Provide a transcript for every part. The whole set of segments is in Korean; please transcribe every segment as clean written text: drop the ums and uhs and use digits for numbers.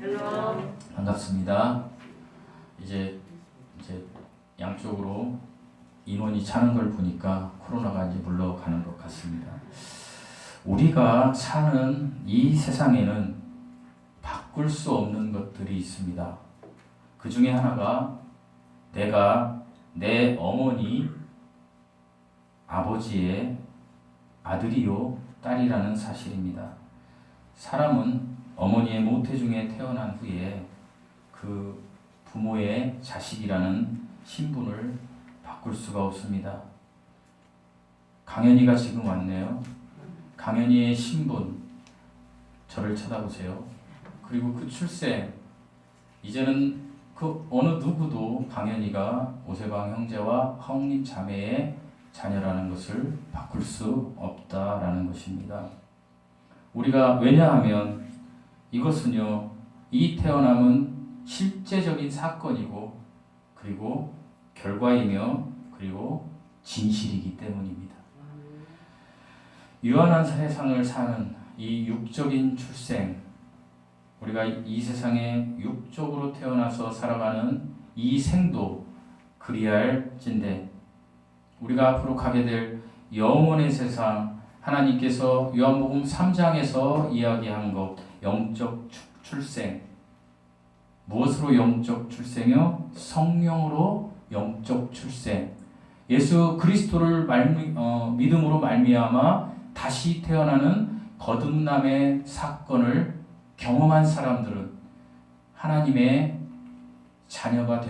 샬롬. 반갑습니다. 이제 양쪽으로 인원이 차는 걸 보니까 코로나가 이제 물러가는 것 같습니다. 우리가 사는 이 세상에는 바꿀 수 없는 것들이 있습니다. 그 중에 하나가 내가 내 어머니 아버지의 아들이요 딸이라는 사실입니다. 사람은 어머니의 모태 중에 태어난 후에 그 부모의 자식이라는 신분을 바꿀 수가 없습니다. 강현이가 지금 왔네요. 강현이의 신분, 저를 쳐다보세요. 그리고 그 출생, 이제는 그 어느 누구도 강현이가 오세방 형제와 하옥님 자매의 자녀라는 것을 바꿀 수 없다라는 것입니다. 우리가 왜냐하면 이것은요, 이 태어남은 실제적인 사건이고 그리고 결과이며 그리고 진실이기 때문입니다. 유한한 세상을 사는 이 육적인 출생, 우리가 이 세상에 육적으로 태어나서 살아가는 이 생도 그리할진대 우리가 앞으로 가게 될 영원의 세상, 하나님께서 요한복음 3장에서 이야기한 것, 영적 출생. 무엇으로 영적 출생이요? 성령으로 영적 출생. 예수 그리스도를 믿음으로 말미암아 다시 태어나는 거듭남의 사건을 경험한 사람들은 하나님의 자녀가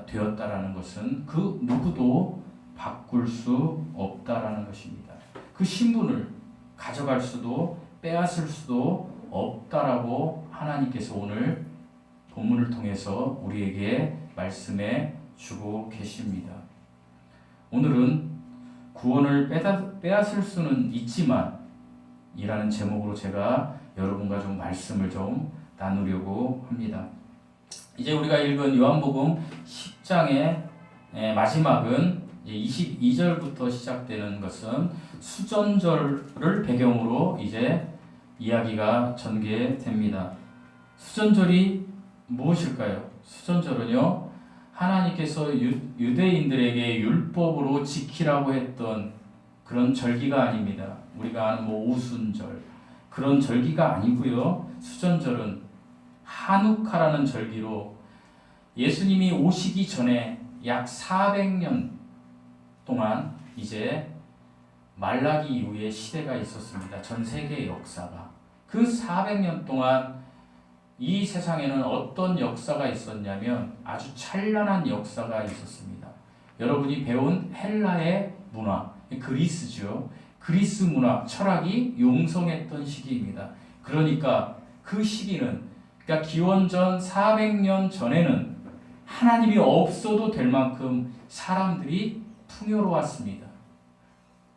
되었다라는 것은 그 누구도 바꿀 수 없다라는 것입니다. 그 신분을 가져갈 수도 빼앗을 수도 없다라고 하나님께서 오늘 본문을 통해서 우리에게 말씀해 주고 계십니다. 오늘은 구원을 빼앗을 수는 있지만 이라는 제목으로 제가 여러분과 좀 말씀을 좀 나누려고 합니다. 이제 우리가 읽은 요한복음 10장의 마지막은 22절부터 시작되는 것은 수전절을 배경으로 이제 이야기가 전개됩니다. 수전절이 무엇일까요? 수전절은요, 하나님께서 유대인들에게 율법으로 지키라고 했던 그런 절기가 아닙니다. 우리가 아는 오순절 그런 절기가 아니고요. 수전절은 하누카라는 절기로 예수님이 오시기 전에 약 400년 동안 이제 말라기 이후의 시대가 있었습니다. 전 세계의 역사가. 그 400년 동안 이 세상에는 어떤 역사가 있었냐면 아주 찬란한 역사가 있었습니다. 여러분이 배운 헬라의 문화, 그리스죠. 그리스 문화, 철학이 용성했던 시기입니다. 그러니까 그 시기는, 그러니까 기원전 400년 전에는 하나님이 없어도 될 만큼 사람들이 풍요로웠습니다.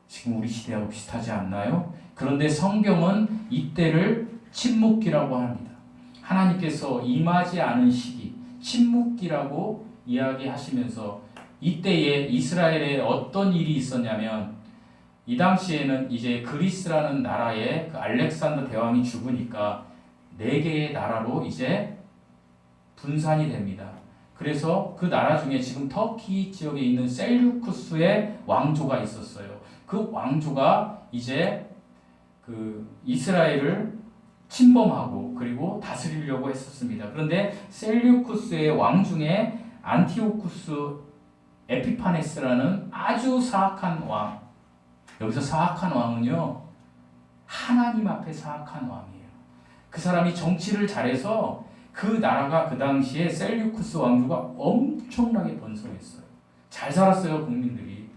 지금 우리 시대하고 비슷하지 않나요? 그런데 성경은 이때를 침묵기라고 합니다. 하나님께서 임하지 않은 시기, 침묵기라고 이야기하시면서 이때에 이스라엘에 어떤 일이 있었냐면 이 당시에는 이제 그리스라는 나라에 그 알렉산더 대왕이 죽으니까 4개의 나라로 이제 분산이 됩니다. 그래서 그 나라 중에 지금 터키 지역에 있는 셀류쿠스의 왕조가 있었어요. 그 왕조가 이제 그 이스라엘을 침범하고 그리고 다스리려고 했었습니다. 그런데 셀류쿠스의 왕 중에 안티오쿠스 에피파네스라는 아주 사악한 왕, 여기서 사악한 왕은요, 하나님 앞에 사악한 왕이에요. 그 사람이 정치를 잘해서 그 나라가 그 당시에 셀류쿠스 왕조가 엄청나게 번성했어요. 잘 살았어요, 국민들이.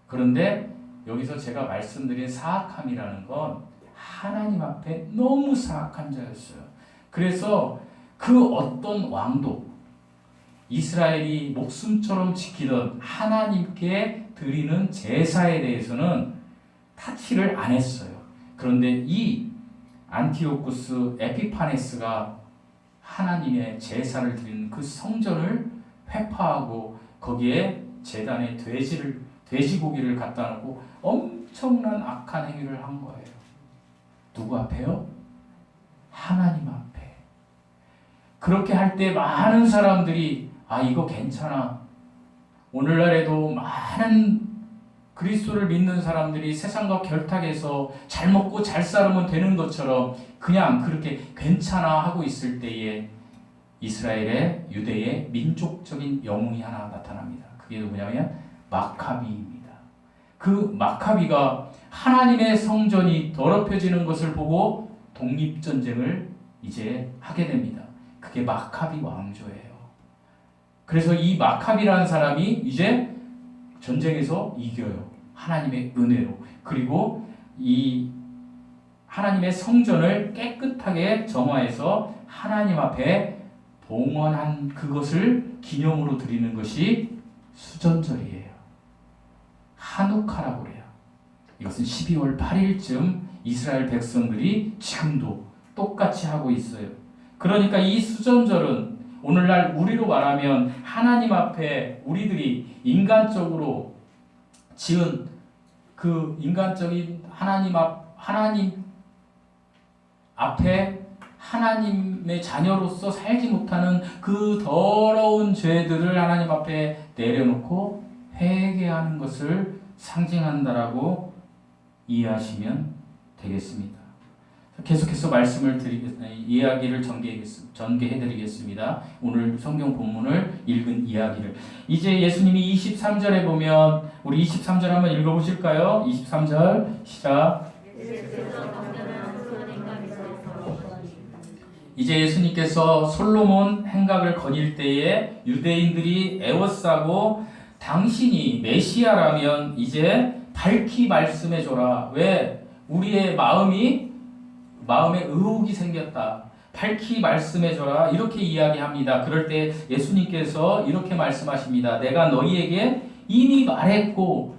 그런데 여기서 제가 말씀드린 사악함이라는 건 하나님 앞에 너무 사악한 자였어요. 그래서 그 어떤 왕도 이스라엘이 목숨처럼 지키던 하나님께 드리는 제사에 대해서는 타치를 안 했어요. 그런데 이 안티오쿠스 에피파네스가 하나님의 제사를 드리는 그 성전을 회파하고 거기에 제단에 돼지고기를 갖다 놓고 엄청난 악한 행위를 한 거예요. 누구 앞에요? 하나님 앞에. 그렇게 할 때 많은 사람들이 이거 괜찮아. 오늘날에도 많은 그리스도를 믿는 사람들이 세상과 결탁해서 잘 먹고 잘 살면 되는 것처럼 그냥 그렇게 괜찮아 하고 있을 때에 이스라엘의 유대의 민족적인 영웅이 하나 나타납니다. 그게 누구냐면 마카비입니다. 그 마카비가 하나님의 성전이 더럽혀지는 것을 보고 독립전쟁을 이제 하게 됩니다. 그게 마카비 왕조예요. 그래서 이 마카비라는 사람이 이제 전쟁에서 이겨요. 하나님의 은혜로. 그리고 이 하나님의 성전을 깨끗하게 정화해서 하나님 앞에 봉헌한 그것을 기념으로 드리는 것이 수전절이에요. 하누카라고 그래요. 이것은 12월 8일쯤 이스라엘 백성들이 지금도 똑같이 하고 있어요. 그러니까 이 수전절은 오늘날 우리로 말하면 하나님 앞에 우리들이 인간적으로 지은 그 인간적인 하나님 앞에 하나님의 자녀로서 살지 못하는 그 더러운 죄들을 하나님 앞에 내려놓고 회개하는 것을 상징한다라고 이해하시면 되겠습니다. 계속해서 이야기를 전개해드리겠습니다. 오늘 성경 본문을 읽은 이야기를. 이제 예수님이 23절에 보면 우리 23절 한번 읽어보실까요? 23절 시작. 이제 예수님께서 솔로몬 행각을 거닐 때에 유대인들이 애워싸고 당신이 메시아라면 이제 밝히 말씀해줘라. 왜? 우리의 마음에 의혹이 생겼다. 밝히 말씀해줘라. 이렇게 이야기합니다. 그럴 때 예수님께서 이렇게 말씀하십니다. 내가 너희에게 이미 말했고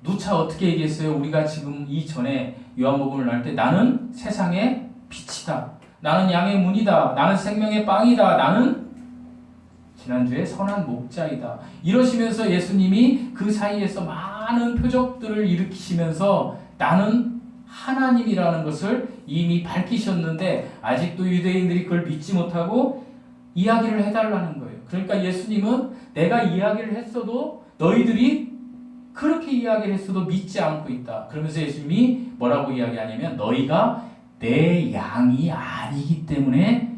누차 어떻게 얘기했어요? 우리가 지금 이전에 요한복음을 나눌 때 나는 세상의 빛이다. 나는 양의 문이다. 나는 생명의 빵이다. 나는 지난주에 선한 목자이다. 이러시면서 예수님이 그 사이에서 많은 표적들을 일으키시면서 나는 하나님이라는 것을 이미 밝히셨는데 아직도 유대인들이 그걸 믿지 못하고 이야기를 해달라는 거예요. 그러니까 예수님은 내가 이야기를 했어도 너희들이 그렇게 이야기를 했어도 믿지 않고 있다. 그러면서 예수님이 뭐라고 이야기하냐면 너희가 내 양이 아니기 때문에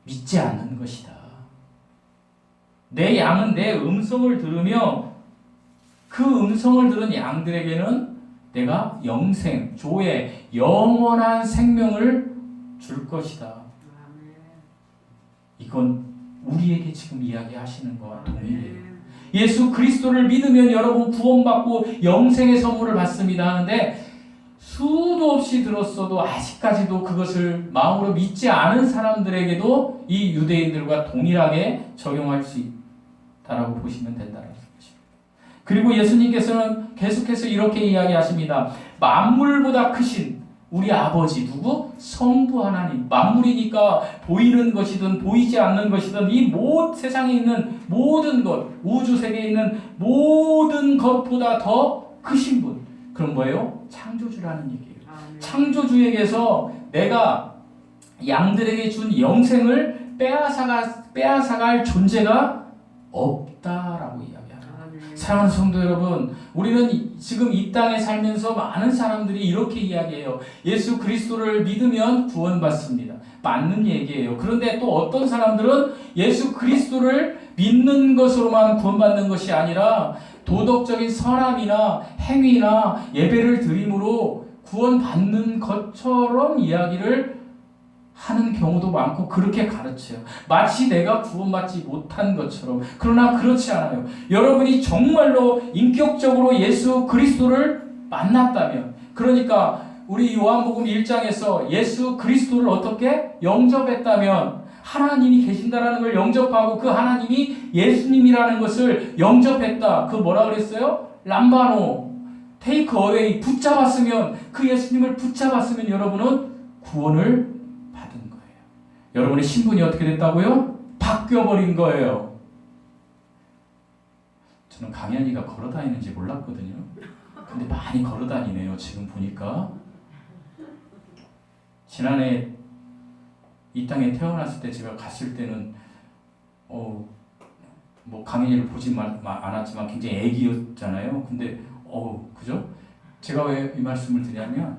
믿지 않는 것이다. 내 양은 내 음성을 들으며 그 음성을 들은 양들에게는 내가 영생, 조회, 영원한 생명을 줄 것이다. 이건 우리에게 지금 이야기하시는 것과 동일해요. 예수 그리스도를 믿으면 여러분 구원받고 영생의 선물을 받습니다 하는데 수도 없이 들었어도 아직까지도 그것을 마음으로 믿지 않은 사람들에게도 이 유대인들과 동일하게 적용할 수 있다라고 보시면 된다는 것입니다. 그리고 예수님께서는 계속해서 이렇게 이야기하십니다. 만물보다 크신 우리 아버지 누구? 성부 하나님. 만물이니까 보이는 것이든 보이지 않는 것이든 이 세상에 있는 모든 것, 우주 세계에 있는 모든 것보다 더 크신 분. 그럼 뭐예요? 창조주라는 얘기예요. 창조주에게서 내가 양들에게 준 영생을 빼앗아갈 존재가 없다라고 이야기합니다. 사랑하는 성도 여러분, 우리는 지금 이 땅에 살면서 많은 사람들이 이렇게 이야기해요. 예수 그리스도를 믿으면 구원받습니다. 맞는 얘기예요. 그런데 또 어떤 사람들은 예수 그리스도를 믿는 것으로만 구원받는 것이 아니라 도덕적인 선함이나 행위나 예배를 드림으로 구원받는 것처럼 이야기를 하는 경우도 많고 그렇게 가르쳐요. 마치 내가 구원받지 못한 것처럼. 그러나 그렇지 않아요. 여러분이 정말로 인격적으로 예수 그리스도를 만났다면, 그러니까 우리 요한복음 1장에서 예수 그리스도를 어떻게 영접했다면 하나님이 계신다라는 걸 영접하고 그 하나님이 예수님이라는 것을 영접했다. 그 뭐라 그랬어요? 람바노, 테이크 어웨이, 붙잡았으면, 그 예수님을 붙잡았으면 여러분은 구원을 받은 거예요. 여러분의 신분이 어떻게 됐다고요? 바뀌어버린 거예요. 저는 강현이가 걸어다니는지 몰랐거든요. 근데 많이 걸어다니네요. 지금 보니까. 지난해 이 땅에 태어났을 때 제가 갔을 때는 뭐 강연회를 보진 않았지만 굉장히 애기였잖아요. 근데 그죠? 제가 왜 이 말씀을 드리냐면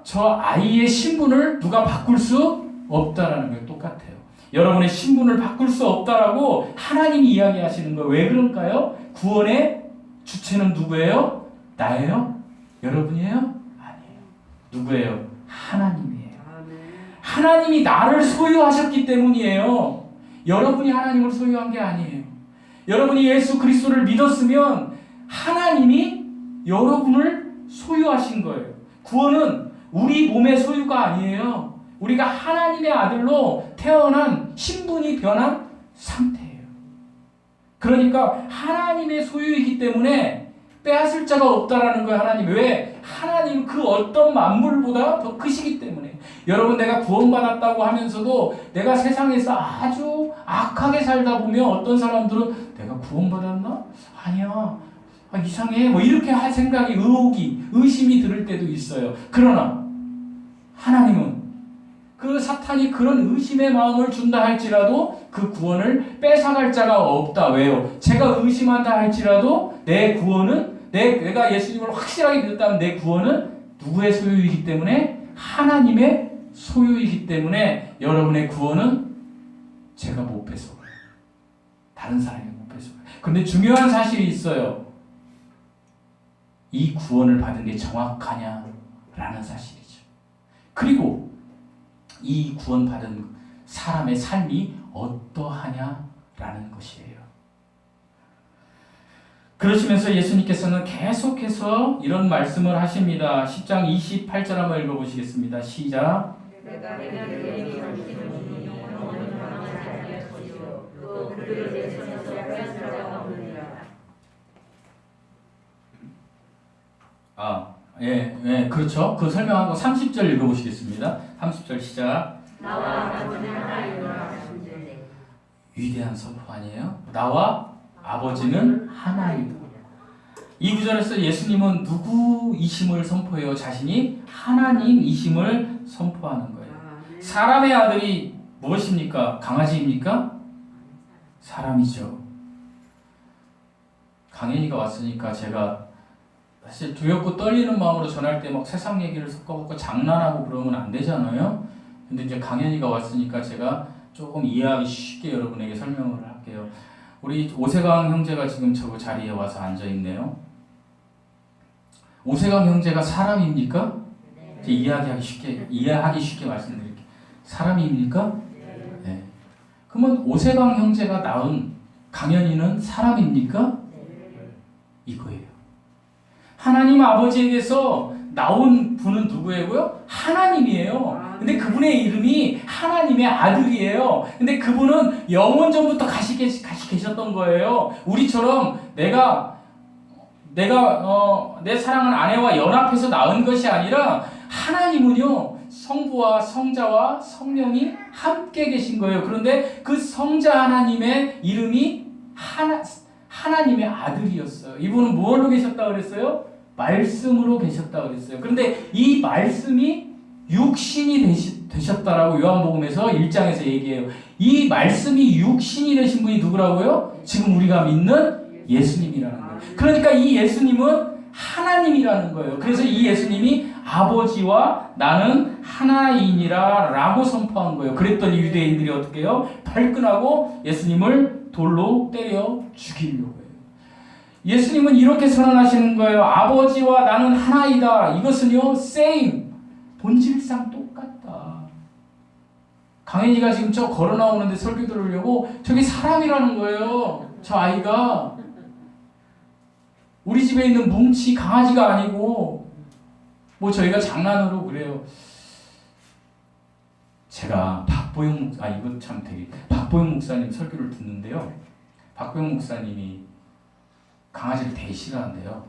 저 아이의 신분을 누가 바꿀 수 없다라는 게 똑같아요. 여러분의 신분을 바꿀 수 없다라고 하나님이 이야기하시는 거예요. 왜 그럴까요? 구원의 주체는 누구예요? 나예요? 여러분이에요? 아니에요. 누구예요? 하나님이에요. 하나님이 나를 소유하셨기 때문이에요. 여러분이 하나님을 소유한 게 아니에요. 여러분이 예수 그리스도를 믿었으면 하나님이 여러분을 소유하신 거예요. 구원은 우리 몸의 소유가 아니에요. 우리가 하나님의 아들로 태어난 신분이 변한 상태예요. 그러니까 하나님의 소유이기 때문에 빼앗을 자가 없다라는 거예요. 하나님. 왜? 하나님 그 어떤 만물보다 더 크시기 때문에. 여러분, 내가 구원받았다고 하면서도 내가 세상에서 아주 악하게 살다 보면 어떤 사람들은 내가 구원받았나? 아니야. 이상해. 뭐 이렇게 할 생각이 의심이 들을 때도 있어요. 그러나 하나님은 그 사탄이 그런 의심의 마음을 준다 할지라도 그 구원을 뺏어갈 자가 없다. 왜요? 제가 의심한다 할지라도 내 구원은 내가 예수님을 확실하게 믿었다면 내 구원은 누구의 소유이기 때문에 하나님의 소유이기 때문에 여러분의 구원은 제가 못 뺏어가요. 다른 사람이 못 뺏어가요. 그런데 중요한 사실이 있어요. 이 구원을 받은 게 정확하냐라는 사실이죠. 그리고 이 구원받은 사람의 삶이 어떠하냐라는 것이에요. 그러시면서 예수님께서는 계속해서 이런 말씀을 하십니다. 10장 28절 한번 읽어보시겠습니다. 시작. 그렇죠. 그 설명한 거 30절 읽어보시겠습니다. 30절 시작. 나와 아버지는 하나이다. 위대한 선포 아니에요? 나와 아버지는 하나이다. 이 구절에서 예수님은 누구이심을 선포해요? 자신이 하나님이심을 선포하는 거예요. 사람의 아들이 무엇입니까? 강아지입니까? 사람이죠. 강연이가 왔으니까 제가 사실 두렵고 떨리는 마음으로 전할 때 막 세상 얘기를 섞어갖고 장난하고 그러면 안 되잖아요. 근데 이제 강연이가 왔으니까 제가 조금 이해하기 쉽게 여러분에게 설명을 할게요. 우리 오세강 형제가 지금 저 자리에 와서 앉아 있네요. 오세강 형제가 사람입니까? 네. 이해하기 쉽게 말씀드릴게요. 사람입니까? 네. 그러면 오세강 형제가 낳은 강연이는 사람입니까? 이거예요. 하나님 아버지에게서 나온 분은 누구예요? 하나님이에요. 근데 그분의 이름이 하나님의 아들이에요. 근데 그분은 영원 전부터 가시 계셨던 거예요. 우리처럼 내 사랑하는 아내와 연합해서 낳은 것이 아니라 하나님은요, 성부와 성자와 성령이 함께 계신 거예요. 그런데 그 성자 하나님의 이름이 하나님의 아들이었어요. 이분은 무엇로 계셨다고 그랬어요? 말씀으로 계셨다고 그랬어요. 그런데 이 말씀이 육신이 되셨다라고 요한복음에서 1장에서 얘기해요. 이 말씀이 육신이 되신 분이 누구라고요? 지금 우리가 믿는 예수님이라는 거예요. 그러니까 이 예수님은 하나님이라는 거예요. 그래서 이 예수님이 아버지와 나는 하나이니라 라고 선포한 거예요. 그랬더니 유대인들이 어떻게 해요? 발끈하고 예수님을 돌로 때려 죽이려고 해요. 예수님은 이렇게 선언하시는 거예요. 아버지와 나는 하나이다. 이것은요, same. 본질상 똑같다. 강현이가 지금 저 걸어 나오는데 설교 들으려고 저게 사람이라는 거예요. 저 아이가. 우리 집에 있는 뭉치 강아지가 아니고 뭐 저희가 장난으로 그래요. 제가 박보영 목사님 설교를 듣는데요. 박보영 목사님이 강아지를 되게 싫어한대요.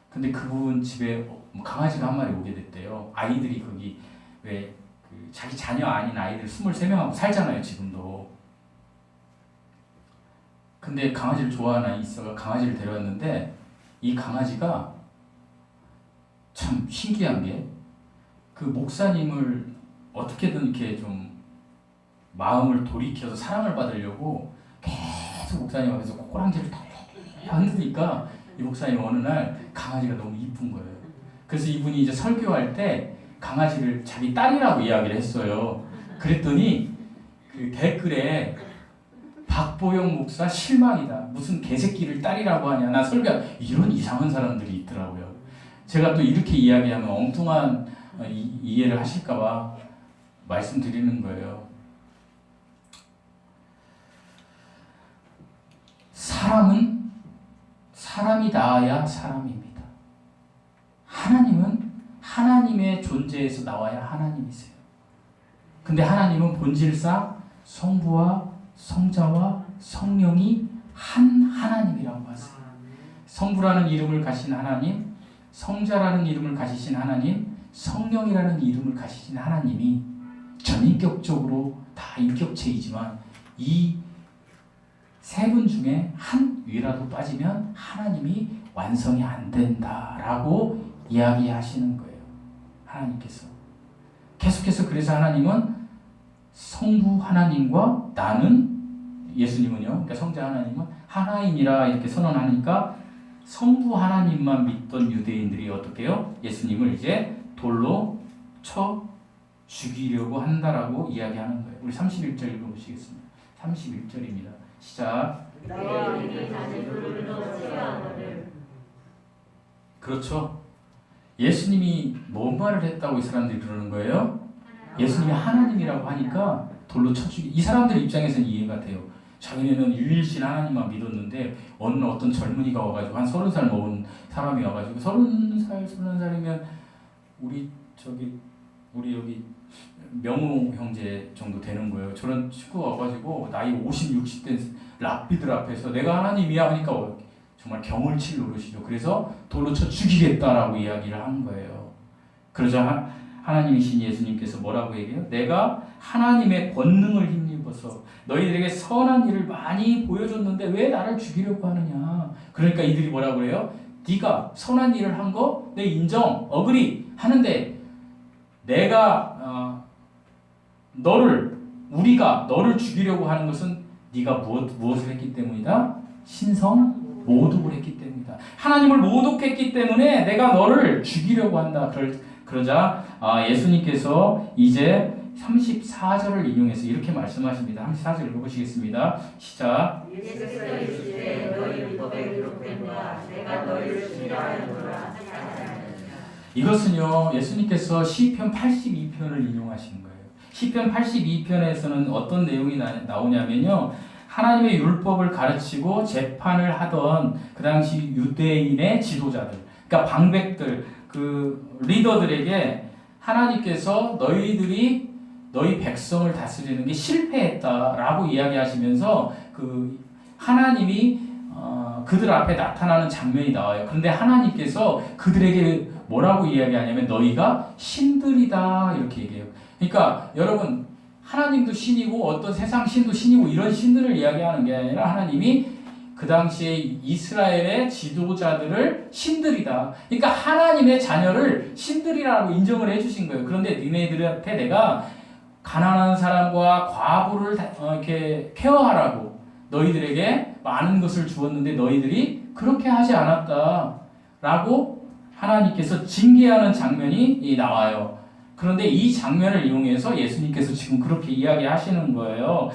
근데 그분 집에 강아지가 한 마리 오게 됐대요. 아이들이 거기 왜 자기 자녀 아닌 아이들 23명하고 살잖아요, 지금도. 근데 강아지를 좋아하는 아이 있어서 강아지를 데려왔는데 이 강아지가 참 신기한 게 그 목사님을 어떻게든 이렇게 좀 마음을 돌이켜서 사랑을 받으려고 계속 목사님 앞에서 꼬랑지를 탁 흔드니까 이 목사님 어느 날 강아지가 너무 이쁜 거예요. 그래서 이분이 이제 설교할 때 강아지를 자기 딸이라고 이야기를 했어요. 그랬더니 그 댓글에 박보영 목사 실망이다. 무슨 개새끼를 딸이라고 하냐. 나 설교 이런 이상한 사람들이 있더라고요. 제가 또 이렇게 이야기하면 엉뚱한 이해를 하실까봐 말씀드리는 거예요. 사람은 사람이 나와야 사람입니다. 하나님은 하나님의 존재에서 나와야 하나님이세요. 근데 하나님은 본질상 성부와 성자와 성령이 한 하나님이라고 하세요. 성부라는 이름을 가진 하나님, 성자라는 이름을 가지신 하나님, 성령이라는 이름을 가지신 하나님이 전인격적으로 다 인격체이지만 이 세 분 중에 한 위라도 빠지면 하나님이 완성이 안 된다라고 이야기하시는 거예요. 하나님께서. 계속해서 그래서 하나님은 성부 하나님과 나는 예수님은요. 그러니까 성자 하나님은 하나이니라 이렇게 선언하니까 성부 하나님만 믿던 유대인들이 어떻게 해요? 예수님을 이제 돌로 쳐 죽이려고 한다라고 이야기하는 거예요. 우리 31절 읽어보시겠습니다. 31절입니다. 시작. 그렇죠. 예수님이 뭔 말을 했다고 이 사람들이 그러는 거예요? 예수님이 하나님이라고 하니까 돌로 쳐 죽이. 이 사람들 입장에서는 이해가 돼요. 자기네는 유일신 하나님만 믿었는데 어느 어떤 젊은이가 와가지고 한 30살 먹은 사람이 와가지고 30살, 30살이면 우리 여기 명호 형제 정도 되는 거예요. 저런 친구가 와가지고 나이 50, 60대 랍비들 앞에서 내가 하나님이야 하니까 정말 경을 칠 노릇이죠. 그래서 돌로 쳐 죽이겠다라고 이야기를 한 거예요. 그러자 하나님이신 예수님께서 뭐라고 얘기해요? 내가 하나님의 권능을 힘입어서 너희들에게 선한 일을 많이 보여줬는데 왜 나를 죽이려고 하느냐. 그러니까 이들이 뭐라고 그래요? 네가 선한 일을 한 거 내 인정, 어그리 하는데 내가 우리가 너를 죽이려고 하는 것은 네가 무엇을 했기 때문이다? 신성 모독을 했기 때문이다. 하나님을 모독했기 때문에 내가 너를 죽이려고 한다. 그러자 예수님께서 이제 34절을 인용해서 이렇게 말씀하십니다. 34절 읽어보시겠습니다. 시작. 예수께서 이르시되 너희 율법에 기록된 바 내가 너희를 신뢰하였노라. 이것은요 예수님께서 시편 82편을 인용하신 거예요. 시편 82편에서는 어떤 내용이 나오냐면요. 하나님의 율법을 가르치고 재판을 하던 그 당시 유대인의 지도자들, 그러니까 방백들, 그 리더들에게 하나님께서 너희 백성을 다스리는 게 실패했다라고 이야기하시면서 그 하나님이 그들 앞에 나타나는 장면이 나와요. 그런데 하나님께서 그들에게 뭐라고 이야기하냐면 너희가 신들이다 이렇게 얘기해요. 그러니까 여러분 하나님도 신이고 어떤 세상 신도 신이고 이런 신들을 이야기하는 게 아니라 하나님이 그 당시에 이스라엘의 지도자들을 신들이다. 그러니까 하나님의 자녀를 신들이라고 인정을 해주신 거예요. 그런데 니네들한테 내가 가난한 사람과 과부를 이렇게 케어하라고 너희들에게 많은 것을 주었는데 너희들이 그렇게 하지 않았다라고 하나님께서 징계하는 장면이 나와요. 그런데 이 장면을 이용해서 예수님께서 지금 그렇게 이야기하시는 거예요.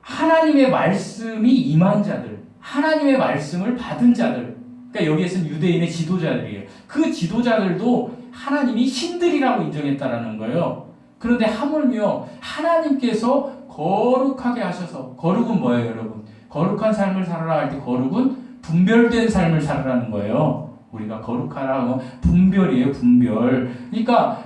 하나님의 말씀이 임한 자들, 하나님의 말씀을 받은 자들, 그러니까 여기에서는 유대인의 지도자들이에요. 그 지도자들도 하나님이 신들이라고 인정했다라는 거예요. 그런데 하물며 하나님께서 거룩하게 하셔서, 거룩은 뭐예요, 여러분? 거룩한 삶을 살아라 할 때 거룩은 분별된 삶을 살아라는 거예요. 우리가 거룩하라고 분별이에요, 분별. 그러니까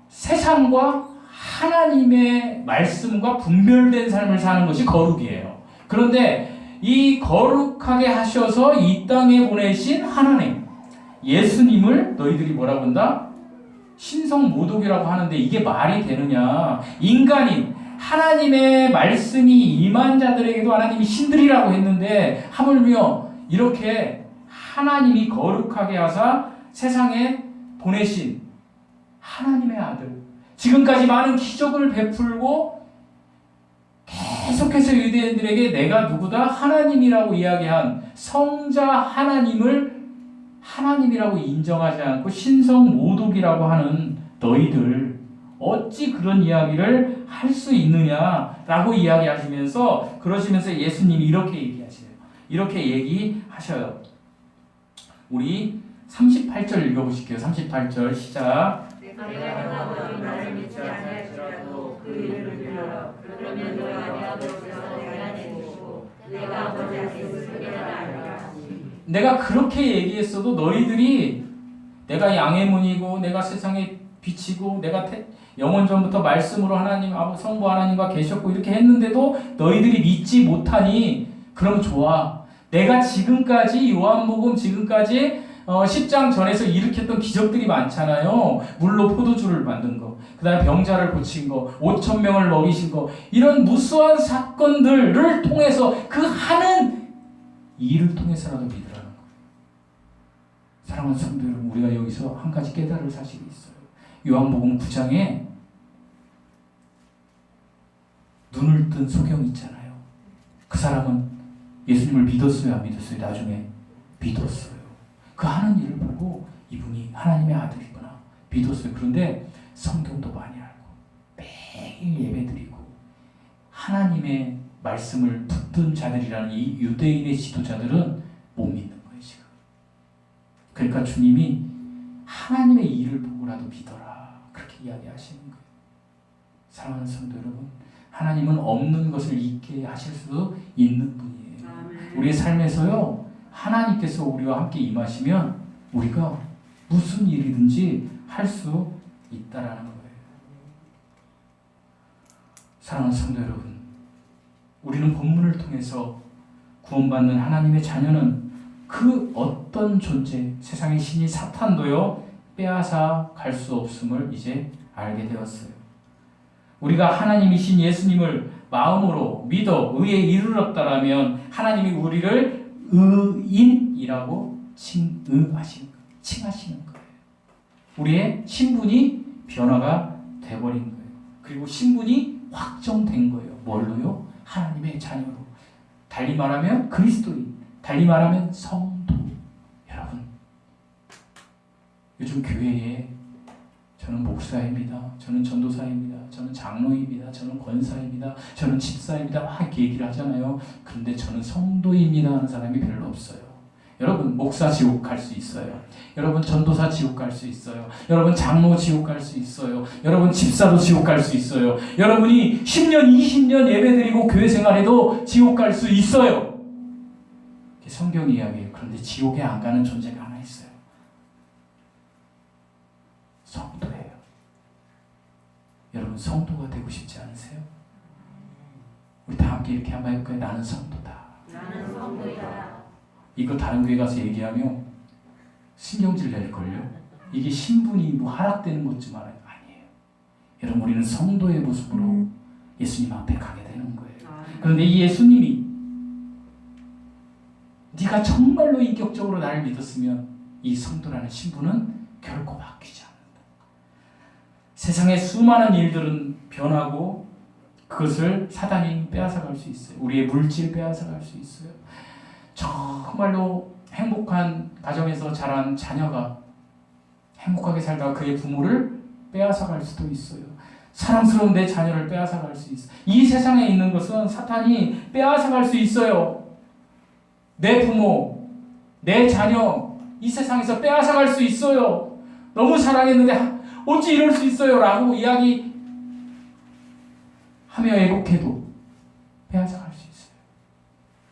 세상과 하나님의 말씀과 분별된 삶을 사는 것이 거룩이에요. 그런데 이 거룩하게 하셔서 이 땅에 보내신 하나님, 예수님을 너희들이 뭐라고 한다? 신성 모독이라고 하는데 이게 말이 되느냐? 인간인 하나님의 말씀이 임한 자들에게도 하나님이 신들이라고 했는데 하물며 이렇게 하나님이 거룩하게 하사 세상에 보내신 하나님의 아들, 지금까지 많은 기적을 베풀고 계속해서 유대인들에게 내가 누구다? 하나님이라고 이야기한 성자 하나님을 하나님이라고 인정하지 않고 신성 모독이라고 하는 너희들 어찌 그런 이야기를 할 수 있느냐라고 이야기하시면서 그러시면서 예수님이 이렇게 얘기하세요. 이렇게 얘기하셔요. 우리 38절 읽어보실게요. 38절 시작. 내가 너희 나를 믿지 아니할지라도 그 이름을 빌어라. 그러면 너희가 내 아버지께서 내가 내주시고 내가 아버지한테 있을 때가 알리라. 내가 그렇게 얘기했어도 너희들이 내가 양의 문이고 내가 세상의 빛이고 내가 영원 전부터 말씀으로 하나님 성부 하나님과 계셨고 이렇게 했는데도 너희들이 믿지 못하니 그럼 좋아. 내가 지금까지 요한복음 지금까지 10장 전에서 일으켰던 기적들이 많잖아요. 물로 포도주를 만든 거, 그 다음에 병자를 고친 거, 5,000명을 먹이신 거, 이런 무수한 사건들을 통해서 그 하는 일을 통해서라도 믿으라는 거예요. 사랑하는 성도 여러분, 우리가 여기서 한 가지 깨달을 사실이 있어요. 요한복음 9장에 눈을 뜬 소경이 있잖아요. 그 사람은 예수님을 믿었어요, 안 믿었어요? 나중에 믿었어요. 그 하는 일을 보고 이분이 하나님의 아들이구나 믿었어요. 그런데 성경도 많이 알고 매일 예배드리고 하나님의 말씀을 붙든 자들이라는 이 유대인의 지도자들은 못 믿는 거예요, 지금. 그러니까 주님이 하나님의 일을 보고라도 믿어라 그렇게 이야기하시는 거예요. 사랑하는 성도 여러분, 하나님은 없는 것을 있게 하실 수도 있는 분이에요. 우리의 삶에서요, 하나님께서 우리와 함께 임하시면 우리가 무슨 일이든지 할 수 있다라는 거예요. 사랑하는 성도 여러분, 우리는 본문을 통해서 구원받는 하나님의 자녀는 그 어떤 존재, 세상의 신이 사탄도요 빼앗아 갈 수 없음을 이제 알게 되었어요. 우리가 하나님이신 예수님을 마음으로 믿어 의에 이르렀다라면 하나님이 우리를 의인이라고 칭하시는 거예요. 우리의 신분이 변화가 돼버린 거예요. 그리고 신분이 확정된 거예요. 뭘로요? 하나님의 자녀로. 달리 말하면 그리스도인, 달리 말하면 성도. 여러분, 요즘 교회에 저는 목사입니다. 저는 전도사입니다. 저는 장로입니다. 저는 권사입니다. 저는 집사입니다. 막 이렇게 얘기를 하잖아요. 그런데 저는 성도입니다 하는 사람이 별로 없어요. 여러분, 목사 지옥 갈 수 있어요. 여러분, 전도사 지옥 갈 수 있어요. 여러분, 장로 지옥 갈 수 있어요. 여러분, 집사도 지옥 갈 수 있어요. 여러분이 10년, 20년 예배드리고 교회 생활해도 지옥 갈 수 있어요. 성경 이야기예요. 그런데 지옥에 안 가는 존재가 하나 있어요. 성도예요. 여러분, 성도가 되고 싶지 않으세요? 우리 다 함께 이렇게 한번 해볼까요? 나는 성도다. 나는 성도이다. 이거 다른 교회 가서 얘기하면 신경질 낼걸요? 이게 신분이 뭐 하락되는 것 좀 아니에요. 여러분, 우리는 성도의 모습으로 예수님 앞에 가게 되는 거예요. 그런데 이 예수님이 네가 정말로 인격적으로 나를 믿었으면 이 성도라는 신분은 결코 바뀌지 않는다. 세상의 수많은 일들은 변하고 그것을 사단이 빼앗아갈 수 있어요. 우리의 물질 빼앗아갈 수 있어요. 정말로 행복한 가정에서 자란 자녀가 행복하게 살다가 그의 부모를 빼앗아갈 수도 있어요. 사랑스러운 내 자녀를 빼앗아갈 수 있어요. 이 세상에 있는 것은 사탄이 빼앗아갈 수 있어요. 내 부모, 내 자녀, 이 세상에서 빼앗아갈 수 있어요. 너무 사랑했는데 어찌 이럴 수 있어요? 라고 이야기하며 애곡해도 빼앗아갈 수 있어요.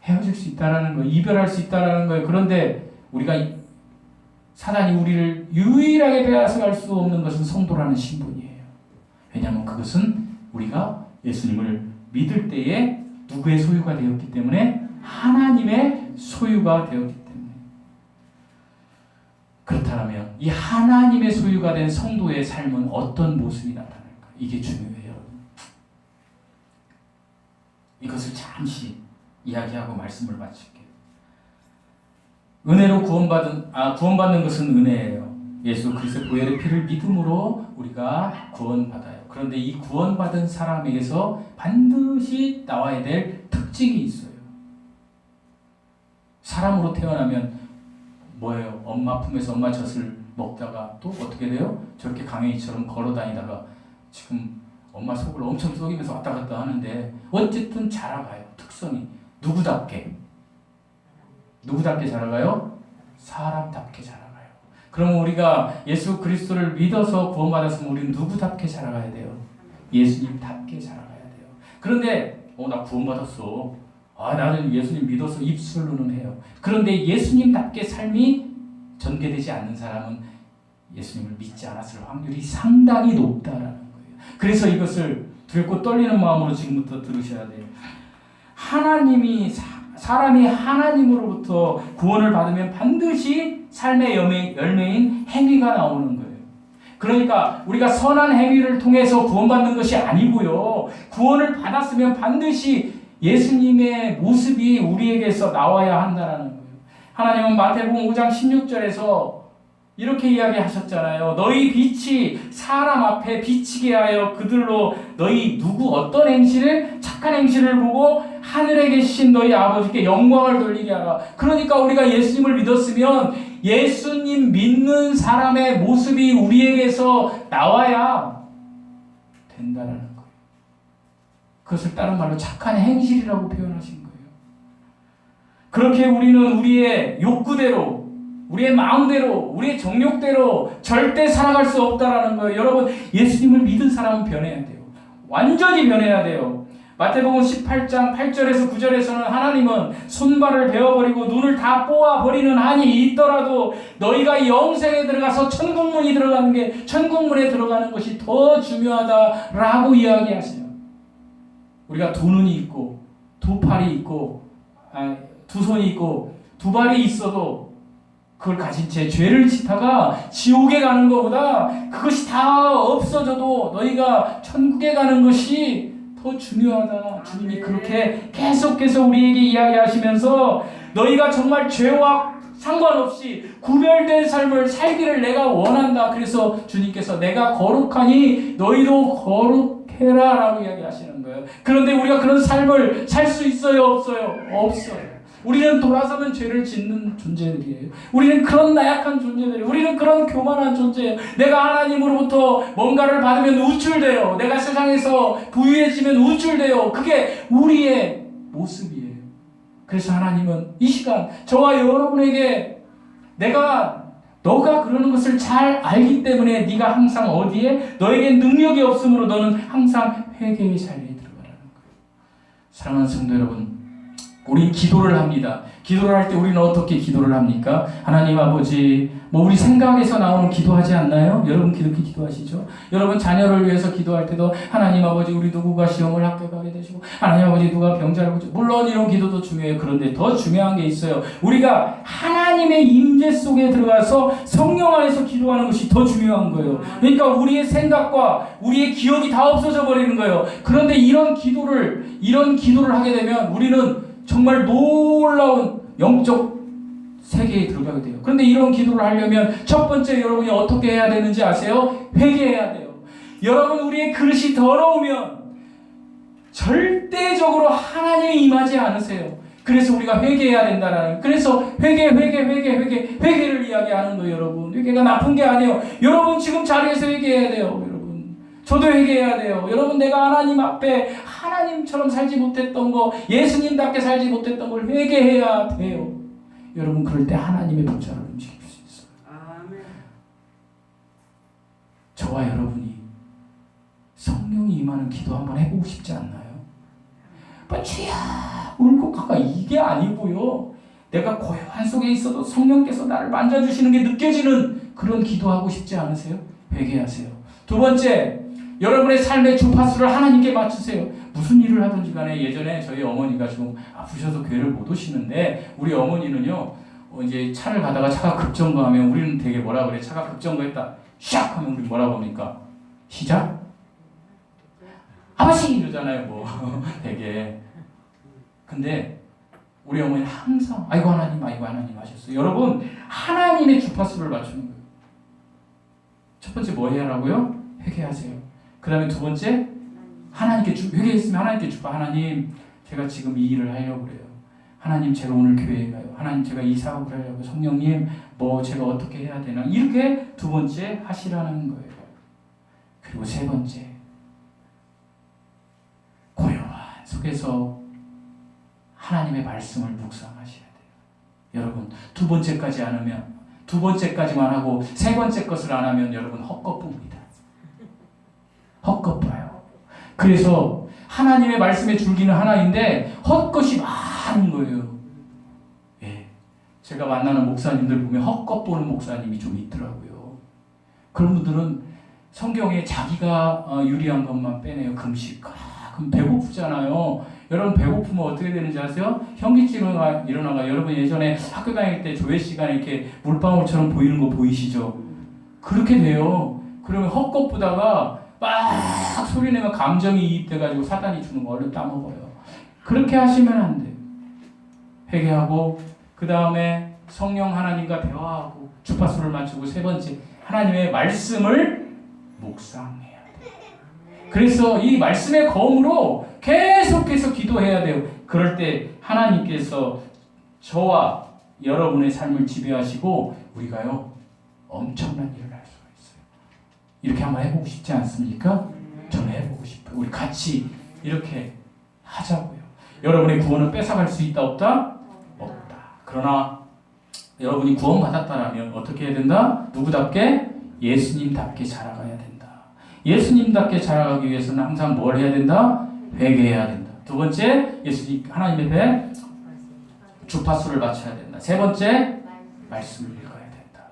헤어질 수 있다라는 거예요. 이별할 수 있다라는 거예요. 그런데 우리가 사단이 우리를 유일하게 빼앗아갈 수 없는 것은 성도라는 신분이에요. 왜냐하면 그것은 우리가 예수님을 믿을 때에 누구의 소유가 되었기 때문에 하나님의 소유가 되었기 때문에. 그렇다면 이 하나님의 소유가 된 성도의 삶은 어떤 모습이 나타날까? 이게 중요해요, 여러분. 이것을 잠시 이야기하고 말씀을 마칠게요. 은혜로 구원받는 것은 은혜예요. 예수 그리스도의 보혈의 피를 믿음으로 우리가 구원받아요. 그런데 이 구원받은 사람에게서 반드시 나와야 될 특징이 있어요. 사람으로 태어나면 뭐예요? 엄마 품에서 엄마 젖을 먹다가 또 어떻게 돼요? 저렇게 강행이처럼 걸어 다니다가 지금 엄마 속을 엄청 속이면서 왔다 갔다 하는데 어쨌든 자라가요. 특성이 누구답게 자라가요? 사람답게 자라가요. 그럼 우리가 예수 그리스도를 믿어서 구원받았으면 우리는 누구답게 자라가야 돼요? 예수님답게 자라가야 돼요. 그런데 나 구원받았어. 나는 예수님 믿어서 입술로는 해요. 그런데 예수님답게 삶이 전개되지 않는 사람은 예수님을 믿지 않았을 확률이 상당히 높다라는 거예요. 그래서 이것을 두렵고 떨리는 마음으로 지금부터 들으셔야 돼요. 사람이 하나님으로부터 구원을 받으면 반드시 삶의 열매인 행위가 나오는 거예요. 그러니까 우리가 선한 행위를 통해서 구원받는 것이 아니고요. 구원을 받았으면 반드시 예수님의 모습이 우리에게서 나와야 한다는 거예요. 하나님은 마태복음 5장 16절에서 이렇게 이야기하셨잖아요. 너희 빛이 사람 앞에 비치게 하여 그들로 너희 어떤 행실을 착한 행실을 보고 하늘에 계신 너희 아버지께 영광을 돌리게 하라. 그러니까 우리가 예수님을 믿었으면 예수님 믿는 사람의 모습이 우리에게서 나와야 된다는 거예요. 그것을 다른 말로 착한 행실이라고 표현하신 거예요. 그렇게 우리는 우리의 욕구대로, 우리의 마음대로, 우리의 정욕대로 절대 살아갈 수 없다라는 거예요. 여러분, 예수님을 믿은 사람은 변해야 돼요. 완전히 변해야 돼요. 마태복음 18장 8절에서 9절에서는 하나님은 손발을 베어버리고 눈을 다 뽑아버리는 한이 있더라도 너희가 영생에 들어가서 천국문에 들어가는 것이 더 중요하다라고 이야기하세요. 우리가 두 눈이 있고 두 팔이 있고 두 손이 있고 두 발이 있어도 그걸 가진 채 죄를 짓다가 지옥에 가는 것보다 그것이 다 없어져도 너희가 천국에 가는 것이 더 중요하다. 주님이 그렇게 계속해서 우리에게 이야기하시면서 너희가 정말 죄와 상관없이 구별된 삶을 살기를 내가 원한다. 그래서 주님께서 내가 거룩하니 너희도 거룩해라 라고 이야기하시는 거예요. 그런데 우리가 그런 삶을 살 수 있어요? 없어요? 없어요. 우리는 돌아서면 죄를 짓는 존재들이에요. 우리는 그런 나약한 존재들이에요. 우리는 그런 교만한 존재예요. 내가 하나님으로부터 뭔가를 받으면 우쭐대요. 내가 세상에서 부유해지면 우쭐대요. 그게 우리의 모습이에요. 그래서 하나님은 이 시간 저와 여러분에게 너가 그러는 것을 잘 알기 때문에 네가 항상 어디에 너에게 능력이 없으므로 너는 항상 회개의 자리에 들어가라는 거예요. 사랑하는 성도 여러분, 우리 기도를 합니다. 기도를 할 때 우리는 어떻게 기도를 합니까? 하나님 아버지, 우리 생각에서 나오는 기도하지 않나요? 여러분 그렇게 기도하시죠? 여러분 자녀를 위해서 기도할 때도 하나님 아버지 우리 누구가 시험을 합격하게 되시고 하나님 아버지 누가 병자를 고치고 물론 이런 기도도 중요해요. 그런데 더 중요한 게 있어요. 우리가 하나님의 임재 속에 들어가서 성령 안에서 기도하는 것이 더 중요한 거예요. 그러니까 우리의 생각과 우리의 기억이 다 없어져 버리는 거예요. 그런데 이런 기도를 하게 되면 우리는 정말 놀라운 영적 세계에 들어가게 돼요. 그런데 이런 기도를 하려면 첫 번째 여러분이 어떻게 해야 되는지 아세요? 회개해야 돼요. 여러분 우리의 그릇이 더러우면 절대적으로 하나님이 임하지 않으세요. 그래서 우리가 회개해야 된다는 그래서 회개를 이야기하는 거예요. 여러분 회개가 나쁜 게 아니에요. 여러분 지금 자리에서 회개해야 돼요. 저도 회개해야 돼요. 여러분 내가 하나님 앞에 하나님처럼 살지 못했던 거 예수님답게 살지 못했던 걸 회개해야 돼요. 여러분 그럴 때 하나님의 보좌를 움직일 수 있어요. 아멘. 저와 여러분이 성령이 임하는 기도 한번 해보고 싶지 않나요? 주야 울컥하가 이게 아니고요. 내가 고요한 속에 있어도 성령께서 나를 만져주시는 게 느껴지는 그런 기도하고 싶지 않으세요? 회개하세요. 두 번째, 여러분의 삶의 주파수를 하나님께 맞추세요. 무슨 일을 하든지 간에 예전에 저희 어머니가 좀 아프셔서 교회를 못 오시는데 우리 어머니는요 이제 차를 가다가 차가 급정거하면 우리는 되게 뭐라 그래? 차가 급정거했다 샥 하면 우리 뭐라고 합니까? 시작? 아버지 이러잖아요 뭐 되게. 근데 우리 어머니는 항상 아이고 하나님 하셨어요. 여러분 하나님의 주파수를 맞추는 거예요. 첫 번째 뭐 해야 하라고요? 회개하세요. 그 다음에 두 번째, 하나님께 회개했으면 하나님께 주파. 하나님, 제가 지금 이 일을 하려고 그래요. 하나님, 제가 오늘 교회에 가요. 하나님, 제가 이 사업을 하려고. 성령님, 뭐 제가 어떻게 해야 되나. 이렇게 두 번째 하시라는 거예요. 그리고 세 번째, 고요한 속에서 하나님의 말씀을 묵상하셔야 돼요. 여러분, 두 번째까지만 하고 세 번째 것을 안 하면 여러분 헛것부입니다. 헛것봐요. 그래서 하나님의 말씀의 줄기는 하나인데 헛것이 많은 거예요. 예. 제가 만나는 목사님들 보면 헛것 보는 목사님이 좀 있더라고요. 그런 분들은 성경에 자기가 유리한 것만 빼내요. 금식. 그럼 배고프잖아요. 여러분, 배고프면 어떻게 되는지 아세요? 현기증이 일어나가. 여러분 예전에 학교 다닐 때 조회 시간에 이렇게 물방울처럼 보이는 거 보이시죠? 그렇게 돼요. 그러면 헛것 보다가 막 소리내면 감정이 이입돼가지고 사단이 주는 거 얼른 따먹어요. 그렇게 하시면 안 돼요. 회개하고 그 다음에 성령 하나님과 대화하고 주파수를 맞추고 세 번째, 하나님의 말씀을 묵상해야 돼요. 그래서 이 말씀의 검으로 계속해서 기도해야 돼요. 그럴 때 하나님께서 저와 여러분의 삶을 지배하시고 우리가요 엄청난 일을 할 수가 있어요. 이렇게 한번 해보고 싶지 않습니까? 저는 해보고 싶어요. 우리 같이 이렇게 하자고요. 여러분의 구원은 뺏어갈 수 있다 없다? 없다. 그러나 여러분이 구원받았다라면 어떻게 해야 된다? 누구답게? 예수님답게 자라가야 된다. 예수님답게 자라가기 위해서는 항상 뭘 해야 된다? 회개해야 된다. 두 번째, 예수님 하나님 앞에 주파수를 맞춰야 된다. 세 번째, 말씀을 읽어야 된다.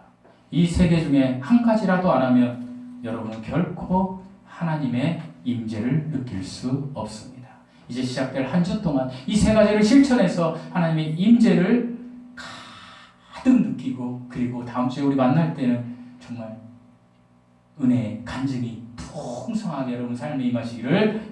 이 세 개 중에 한 가지라도 안 하면 여러분은 결코 하나님의 임재를 느낄 수 없습니다. 이제 시작될 한 주 동안 이 세 가지를 실천해서 하나님의 임재를 가득 느끼고, 그리고 다음 주에 우리 만날 때는 정말 은혜의 간증이 풍성하게 여러분 삶에 임하시기를